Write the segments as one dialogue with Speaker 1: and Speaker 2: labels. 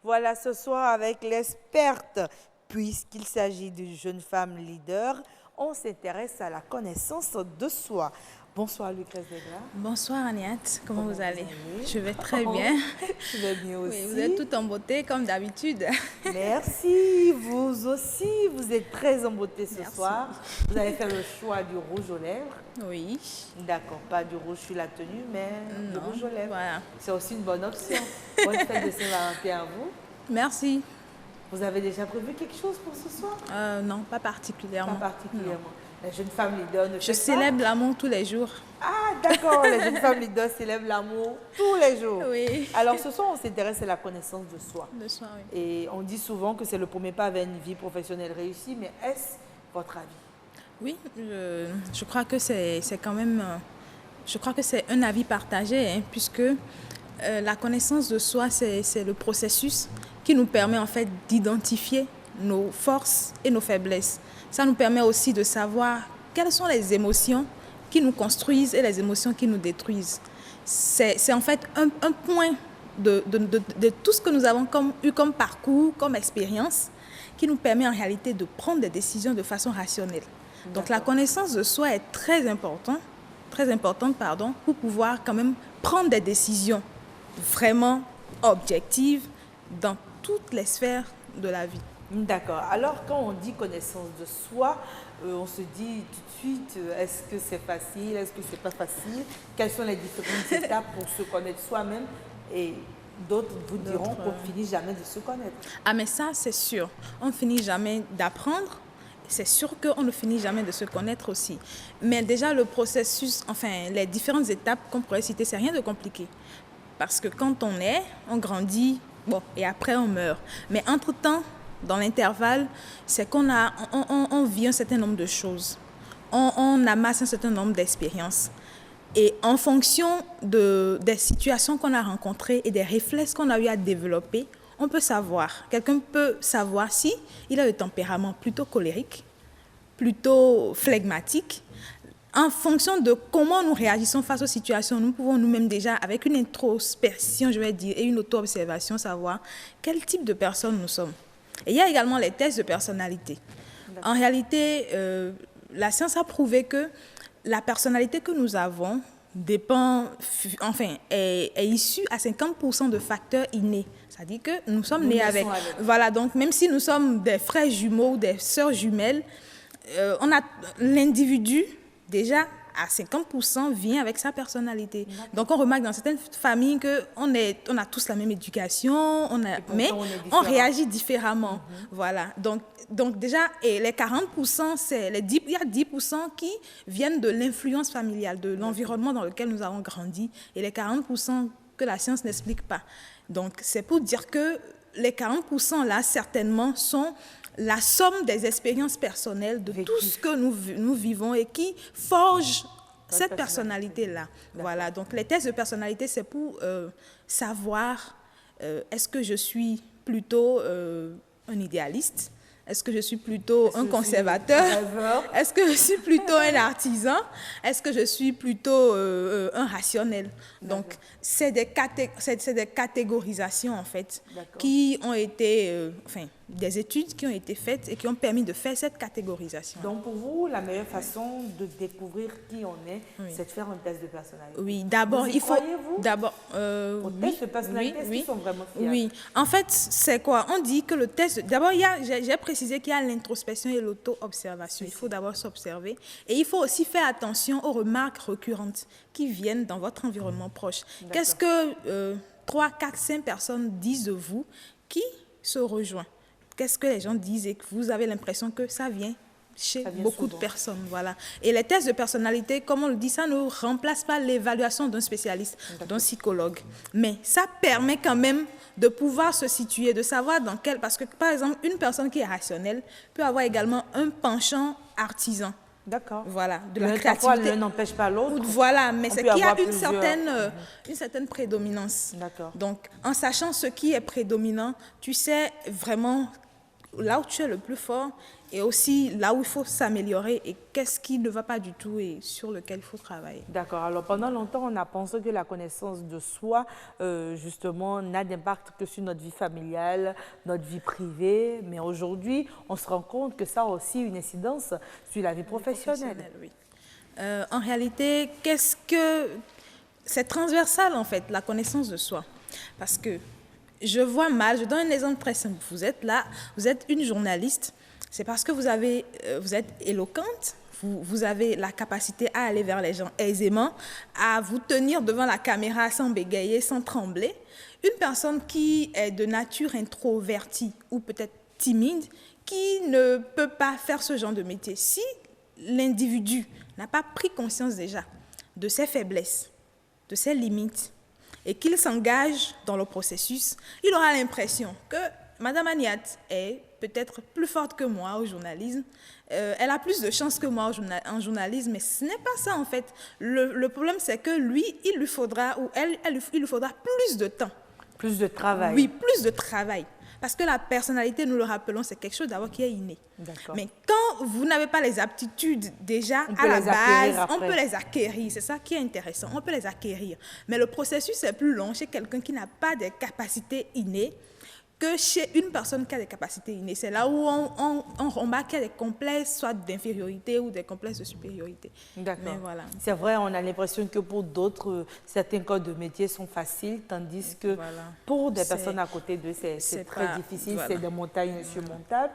Speaker 1: Voilà, ce soir avec l'experte, puisqu'il s'agit d'une jeune femme leader, on s'intéresse à la connaissance de soi. Bonsoir Lucrèce Degla.
Speaker 2: Bonsoir Agnès, comment vous allez? Je vais très
Speaker 1: Oh,
Speaker 2: bien.
Speaker 1: je vais bien aussi.
Speaker 2: Oui, vous êtes toute en beauté comme d'habitude.
Speaker 1: Merci, vous aussi, vous êtes très en beauté ce
Speaker 2: Merci.
Speaker 1: soir. Vous avez fait le choix du rouge aux lèvres.
Speaker 2: Oui.
Speaker 1: D'accord, pas du rouge sur la tenue, mais du
Speaker 2: Non,
Speaker 1: rouge aux lèvres.
Speaker 2: voilà.
Speaker 1: C'est aussi une bonne option. Bonne fête de Saint-Valentin à vous.
Speaker 2: Merci.
Speaker 1: Vous avez déjà prévu quelque chose pour ce soir?
Speaker 2: Non, pas particulièrement.
Speaker 1: Pas particulièrement. La jeune femme leader ne
Speaker 2: Je
Speaker 1: fait
Speaker 2: célèbre l'amour tous les jours.
Speaker 1: Ah, d'accord, la jeune femme leader célèbre l'amour tous les jours.
Speaker 2: Oui.
Speaker 1: Alors, ce soir, on s'intéresse à la connaissance de soi.
Speaker 2: Le soir, oui.
Speaker 1: Et on dit souvent que c'est le premier pas vers une vie professionnelle réussie, mais est-ce votre avis?
Speaker 2: Oui, je crois que c'est quand même... je crois que c'est un avis partagé, hein, puisque la connaissance de soi, c'est le processus qui nous permet en fait d'identifier nos forces et nos faiblesses. Ça nous permet aussi de savoir quelles sont les émotions qui nous construisent et les émotions qui nous détruisent. C'est en fait un point de tout ce que nous avons eu comme parcours, comme expérience, qui nous permet en réalité de prendre des décisions de façon rationnelle. Donc la connaissance de soi est très importante, pour pouvoir quand même prendre des décisions vraiment objectives dans toutes les sphères de la vie.
Speaker 1: D'accord. Alors, quand on dit connaissance de soi, on se dit tout de suite, est-ce que c'est facile, est-ce que c'est pas facile? Quelles sont les différentes étapes pour se connaître soi-même? Et d'autres vous diront qu'on ne finit jamais de se connaître.
Speaker 2: Ah, mais ça, c'est sûr. On ne finit jamais d'apprendre. C'est sûr qu'on ne finit jamais de se connaître aussi. Mais déjà, le processus, enfin, les différentes étapes qu'on pourrait citer, c'est rien de compliqué. Parce que quand on grandit, bon, et après on meurt. Mais entre-temps, dans l'intervalle, c'est on vit un certain nombre de choses. On amasse un certain nombre d'expériences. Et en fonction des situations qu'on a rencontrées et des réflexes qu'on a eu à développer, on peut savoir, quelqu'un peut savoir si il a le tempérament plutôt colérique, plutôt flegmatique. En fonction de comment nous réagissons face aux situations, nous pouvons nous-mêmes déjà, avec une introspection, je vais dire, et une auto-observation, savoir quel type de personne nous sommes. Et il y a également les tests de personnalité. En réalité, la science a prouvé que la personnalité que nous avons est issue à 50% de facteurs innés. C'est-à-dire que nous sommes nés avec. Voilà, donc même si nous sommes des frères jumeaux ou des sœurs jumelles, on a l'individu déjà à 50% vient avec sa personnalité. Donc on remarque dans certaines familles qu'on a tous la même éducation, mais on réagit différemment. Voilà. Donc déjà, et les 40%, il y a 10% qui viennent de l'influence familiale, de l'environnement dans lequel nous avons grandi, et les 40% que la science n'explique pas. Donc c'est pour dire que les 40% là, certainement, sont la somme des expériences personnelles de tout ce que nous vivons et qui forge cette personnalité-là. Voilà, donc les tests de personnalité, c'est pour savoir est-ce que je suis plutôt un idéaliste, est-ce que je suis plutôt un conservateur, est-ce que je suis plutôt un artisan, est-ce que je suis plutôt un rationnel. Donc, c'est des catégorisations, en fait, qui ont été, des études qui ont été faites et qui ont permis de faire cette catégorisation.
Speaker 1: Donc, pour vous, la meilleure façon de découvrir qui on est, c'est de faire un test de personnalité.
Speaker 2: Oui, d'abord, il faut... D'abord,
Speaker 1: aux tests de personnalité, est-ce qu'ils sont vraiment fiables?
Speaker 2: Oui, en fait, c'est quoi? On dit que le test... D'abord, j'ai précisé qu'il y a l'introspection et l'auto-observation. Il faut d'abord s'observer. Et il faut aussi faire attention aux remarques récurrentes qui viennent dans votre environnement proche. Qu'est-ce que 3, 4, 5 personnes disent de vous qui se rejoignent? Qu'est-ce que les gens disent et que vous avez l'impression que ça vient chez beaucoup de personnes, voilà. Et les tests de personnalité, comme on le dit, ça ne remplace pas l'évaluation d'un spécialiste, d'un psychologue. Mais ça permet quand même de pouvoir se situer, de savoir dans quel... Parce que, par exemple, une personne qui est rationnelle peut avoir également un penchant artisan.
Speaker 1: D'accord.
Speaker 2: Voilà, de la créativité.
Speaker 1: L'un n'empêche pas l'autre.
Speaker 2: Voilà, mais c'est qu'il y a une certaine prédominance.
Speaker 1: D'accord.
Speaker 2: Donc, en sachant ce qui est prédominant, tu sais vraiment là où tu es le plus fort et aussi là où il faut s'améliorer et qu'est-ce qui ne va pas du tout et sur lequel il faut travailler.
Speaker 1: D'accord. Alors, pendant longtemps, on a pensé que la connaissance de soi, justement, n'a d'impact que sur notre vie familiale, notre vie privée. Mais aujourd'hui, on se rend compte que ça a aussi une incidence sur la vie professionnelle.
Speaker 2: Oui. En réalité, c'est transversal, en fait, la connaissance de soi. Parce que je vois mal, je donne un exemple très simple. Vous êtes là, vous êtes une journaliste, c'est parce que vous êtes éloquente, vous avez la capacité à aller vers les gens aisément, à vous tenir devant la caméra sans bégayer, sans trembler. Une personne qui est de nature introvertie ou peut-être timide, qui ne peut pas faire ce genre de métier, si l'individu n'a pas pris conscience déjà de ses faiblesses, de ses limites, et qu'il s'engage dans le processus, il aura l'impression que Madame Agnat est peut-être plus forte que moi au journalisme, elle a plus de chance que moi en journalisme, mais ce n'est pas ça en fait. Le problème, c'est que lui, il lui faudra, ou il lui faudra plus de temps.
Speaker 1: Plus de travail.
Speaker 2: Oui, plus de travail. Parce que la personnalité, nous le rappelons, c'est quelque chose d'abord qui est inné. Mais quand vous n'avez pas les aptitudes déjà à la base, on peut les acquérir. C'est ça qui est intéressant. On peut les acquérir. Mais le processus est plus long chez quelqu'un qui n'a pas de capacités innées que chez une personne qui a des capacités innées. C'est là où on remarque qu'il y a des complexes, soit d'infériorité ou des complexes de supériorité.
Speaker 1: D'accord.
Speaker 2: Voilà.
Speaker 1: C'est vrai, on a l'impression que pour d'autres, certains corps de métier sont faciles, tandis que pour des personnes à côté d'eux, c'est très difficile, c'est des montagnes insurmontables.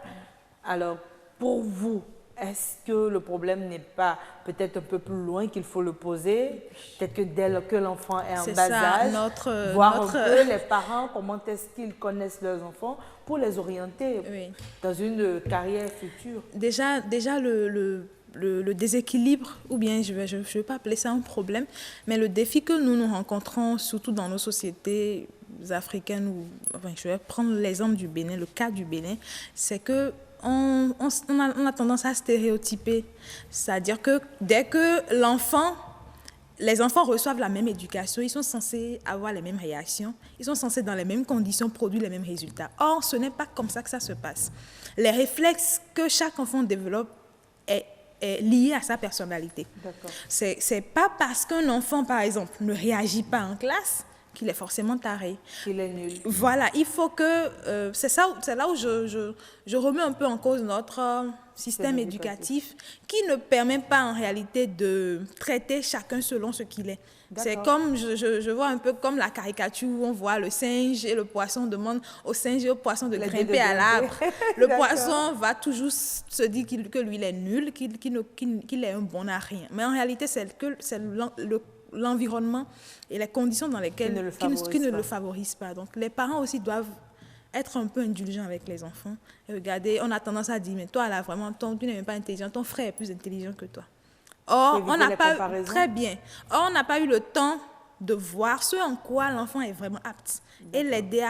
Speaker 1: Alors, pour vous, est-ce que le problème n'est pas peut-être un peu plus loin qu'il faut le poser? Peut-être que dès que l'enfant est en bas âge, voir un peu les parents, comment est-ce qu'ils connaissent leurs enfants pour les orienter dans une carrière future.
Speaker 2: Déjà le déséquilibre, ou bien je vais pas appeler ça un problème, mais le défi que nous rencontrons, surtout dans nos sociétés africaines, je vais prendre l'exemple du Bénin, le cas du Bénin, c'est que on a tendance à stéréotyper. C'est-à-dire que dès que les enfants reçoivent la même éducation, ils sont censés avoir les mêmes réactions, ils sont censés dans les mêmes conditions produire les mêmes résultats. Or, ce n'est pas comme ça que ça se passe. Les réflexes que chaque enfant développe est lié à sa personnalité. C'est pas parce qu'un enfant, par exemple, ne réagit pas en classe qu'il est forcément taré.
Speaker 1: Qu'il est nul.
Speaker 2: Voilà, il faut que... c'est là où je remets un peu en cause notre système éducatif qui ne permet pas en réalité de traiter chacun selon ce qu'il est. C'est comme, je vois un peu comme la caricature où on voit le singe et le poisson demande au singe et au poisson de grimper à l'arbre. Le poisson va toujours se dire que lui, il est nul, qu'il est un bon à rien. Mais en réalité, c'est l'environnement et les conditions dans lesquelles qui ne le favorisent pas. Donc, les parents aussi doivent être un peu indulgents avec les enfants. Et regardez, on a tendance à dire, mais toi, là, vraiment, tu n'es même pas intelligent, ton frère est plus intelligent que toi. Or, on n'a pas eu le temps de voir ce en quoi l'enfant est vraiment apte et l'aider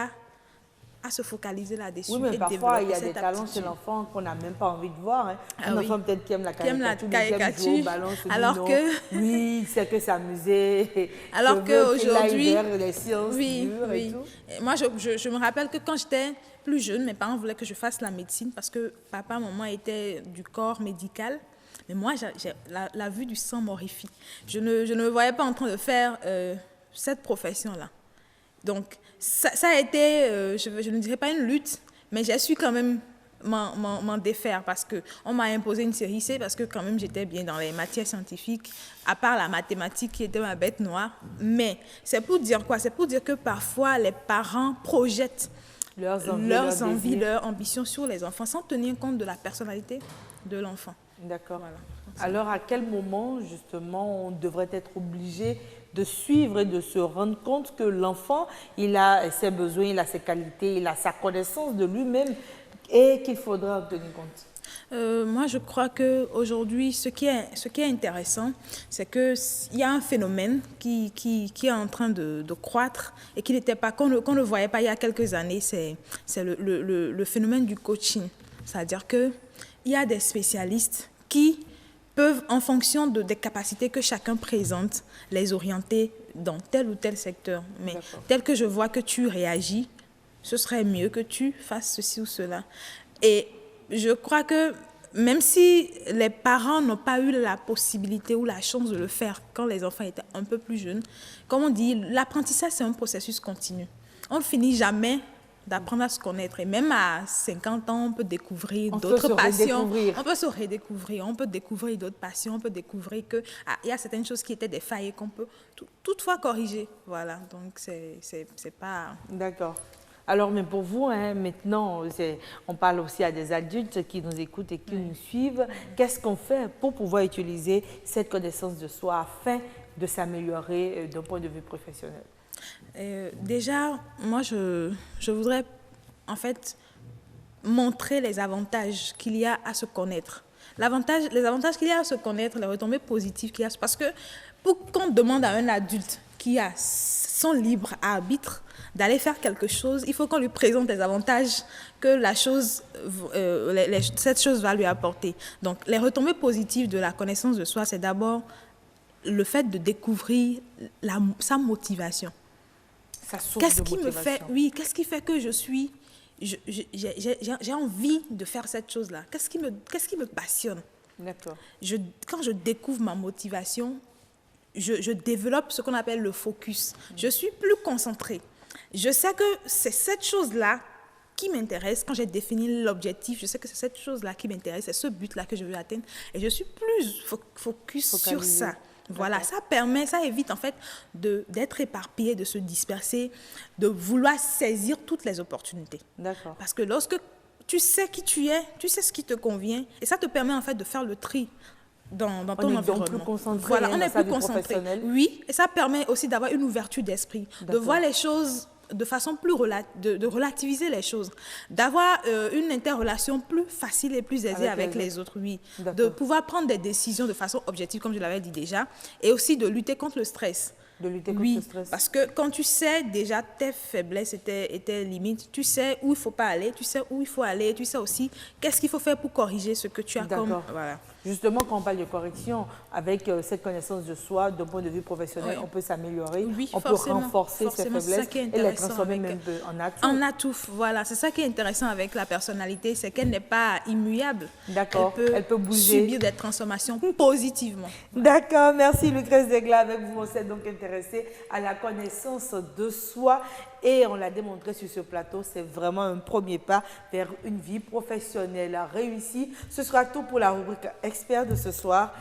Speaker 2: à se focaliser là-dessus.
Speaker 1: Oui, mais parfois, il y a des talents chez l'enfant qu'on n'a même pas envie de voir. Hein. Un enfant peut-être qui aime la caricature, qui aime jouer au ballon, alors que... Oui, il sait que s'amuser.
Speaker 2: Alors qu'aujourd'hui...
Speaker 1: les sciences dures et tout.
Speaker 2: Moi, je me rappelle que quand j'étais plus jeune, mes parents voulaient que je fasse la médecine parce que papa, maman étaient du corps médical. Mais moi, la vue du sang m'horrifie. Je ne me voyais pas en train de faire cette profession-là. Donc, ça a été, je ne dirais pas une lutte, mais j'ai su quand même m'en défaire parce qu'on m'a imposé une série C parce que quand même j'étais bien dans les matières scientifiques, à part la mathématique qui était ma bête noire. Mais c'est pour dire quoi? C'est pour dire que parfois les parents projettent leurs envies, leurs ambitions sur les enfants sans tenir compte de la personnalité de l'enfant.
Speaker 1: D'accord. Voilà. Alors, à quel moment, justement, on devrait être obligé de suivre et de se rendre compte que l'enfant, il a ses besoins, il a ses qualités, il a sa connaissance de lui-même et qu'il faudra en tenir compte?
Speaker 2: Moi, je crois qu'aujourd'hui, ce qui est intéressant, c'est qu'il y a un phénomène qui est en train de croître et qu'on ne voyait pas il y a quelques années, c'est le phénomène du coaching. C'est-à-dire qu'il y a des spécialistes qui peuvent, en fonction des capacités que chacun présente, les orienter dans tel ou tel secteur. Mais tel que je vois que tu réagis, ce serait mieux que tu fasses ceci ou cela. Et je crois que même si les parents n'ont pas eu la possibilité ou la chance de le faire quand les enfants étaient un peu plus jeunes, comme on dit, l'apprentissage, c'est un processus continu. On ne finit jamais d'apprendre à se connaître. Et même à 50 ans, on peut découvrir d'autres passions. On peut se redécouvrir, on peut découvrir d'autres passions, on peut découvrir qu'il y a certaines choses qui étaient des failles qu'on peut toutefois corriger. Voilà, donc c'est pas...
Speaker 1: D'accord. Alors, mais pour vous, hein, maintenant, on parle aussi à des adultes qui nous écoutent et qui nous suivent. Qu'est-ce qu'on fait pour pouvoir utiliser cette connaissance de soi afin de s'améliorer d'un point de vue professionnel?
Speaker 2: Déjà, moi, je voudrais en fait montrer les avantages qu'il y a à se connaître. Les avantages qu'il y a à se connaître, les retombées positives qu'il y a. Parce que pour qu'on demande à un adulte qui a son libre arbitre d'aller faire quelque chose, il faut qu'on lui présente les avantages que cette chose va lui apporter. Donc, les retombées positives de la connaissance de soi, c'est d'abord le fait de découvrir sa motivation. Qu'est-ce qui fait que j'ai envie de faire cette chose-là? Qu'est-ce qui me passionne?
Speaker 1: D'accord.
Speaker 2: Quand je découvre ma motivation, je développe ce qu'on appelle le focus. Je suis plus concentrée. Je sais que c'est cette chose-là qui m'intéresse. Quand j'ai défini l'objectif, je sais que c'est cette chose-là qui m'intéresse, c'est ce but-là que je veux atteindre. Et je suis plus focus sur ça. Voilà, ça évite en fait d'être éparpillé, de se disperser, de vouloir saisir toutes les opportunités.
Speaker 1: D'accord.
Speaker 2: Parce que lorsque tu sais qui tu es, tu sais ce qui te convient, et ça te permet en fait de faire le tri dans ton environnement.
Speaker 1: On est plus concentré.
Speaker 2: Voilà, on est plus concentré. Oui, et ça permet aussi d'avoir une ouverture d'esprit, de voir les choses de façon plus de relativiser les choses, d'avoir une interrelation plus facile et plus aisée avec les autres, oui. De pouvoir prendre des décisions de façon objective, comme je l'avais dit déjà, et aussi de lutter contre le stress.
Speaker 1: De lutter contre le stress.
Speaker 2: Parce que quand tu sais déjà tes faiblesses et tes limites, tu sais où il ne faut pas aller, tu sais où il faut aller, tu sais aussi qu'est-ce qu'il faut faire pour corriger ce que tu as comme... Voilà.
Speaker 1: Justement, quand on parle de correction, avec cette connaissance de soi, d'un point de vue professionnel, on peut s'améliorer, on peut renforcer ses faiblesses et les transformer même en atout.
Speaker 2: En atout, voilà. C'est ça qui est intéressant avec la personnalité, c'est qu'elle n'est pas immuable.
Speaker 1: D'accord, elle peut bouger.
Speaker 2: Subir des transformations positivement.
Speaker 1: D'accord, merci Lucrèce Degla. Avec vous, on s'est donc intéressé à la connaissance de soi et on l'a démontré sur ce plateau, c'est vraiment un premier pas vers une vie professionnelle réussie. Ce sera tout pour la rubrique expert de ce soir.